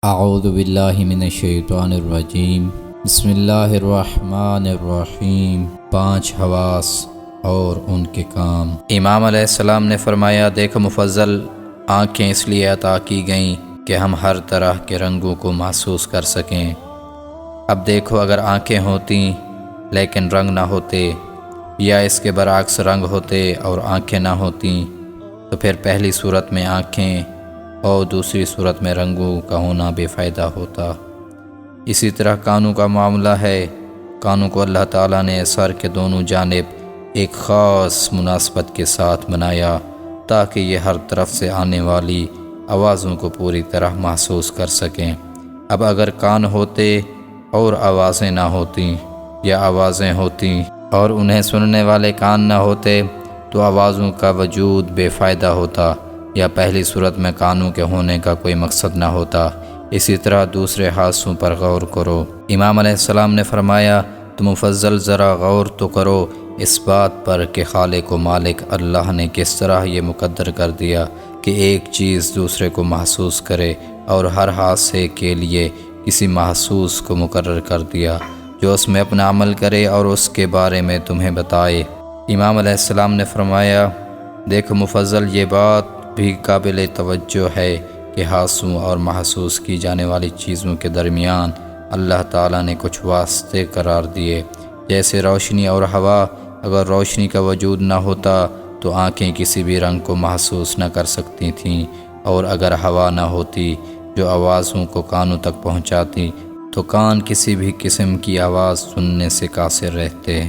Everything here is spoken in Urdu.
اعوذ باللہ من الشیطان الرجیم بسم اللہ الرحمن الرحیم 5 حواس اور ان کے کام۔ امام علیہ السلام نے فرمایا، دیکھو مفضل آنکھیں اس لیے عطا کی گئیں کہ ہم ہر طرح کے رنگوں کو محسوس کر سکیں۔ اب دیکھو اگر آنکھیں ہوتیں لیکن رنگ نہ ہوتے، یا اس کے برعکس رنگ ہوتے اور آنکھیں نہ ہوتیں، تو پھر پہلی صورت میں آنکھیں اور دوسری صورت میں رنگوں کا ہونا بے فائدہ ہوتا۔ اسی طرح کانوں کا معاملہ ہے۔ کانوں کو اللہ تعالیٰ نے سر کے دونوں جانب ایک خاص مناسبت کے ساتھ بنایا تاکہ یہ ہر طرف سے آنے والی آوازوں کو پوری طرح محسوس کر سکیں۔ اب اگر کان ہوتے اور آوازیں نہ ہوتیں، یا آوازیں ہوتیں اور انہیں سننے والے کان نہ ہوتے، تو آوازوں کا وجود بے فائدہ ہوتا، یا پہلی صورت میں کانوں کے ہونے کا کوئی مقصد نہ ہوتا۔ اسی طرح دوسرے حادثوں پر غور کرو۔ امام علیہ السلام نے فرمایا، تو مفضل ذرا غور تو کرو اس بات پر کہ خالق و مالک اللہ نے کس طرح یہ مقدر کر دیا کہ ایک چیز دوسرے کو محسوس کرے، اور ہر حادثے کے لیے کسی محسوس کو مقرر کر دیا جو اس میں اپنا عمل کرے اور اس کے بارے میں تمہیں بتائے۔ امام علیہ السلام نے فرمایا، دیکھو مفضل یہ بات بھی قابل توجہ ہے کہ حادثوں اور محسوس کی جانے والی چیزوں کے درمیان اللہ تعالیٰ نے کچھ واسطے قرار دیے، جیسے روشنی اور ہوا۔ اگر روشنی کا وجود نہ ہوتا تو آنکھیں کسی بھی رنگ کو محسوس نہ کر سکتی تھیں، اور اگر ہوا نہ ہوتی جو آوازوں کو کانوں تک پہنچاتی تو کان کسی بھی قسم کی آواز سننے سے قاصر رہتے۔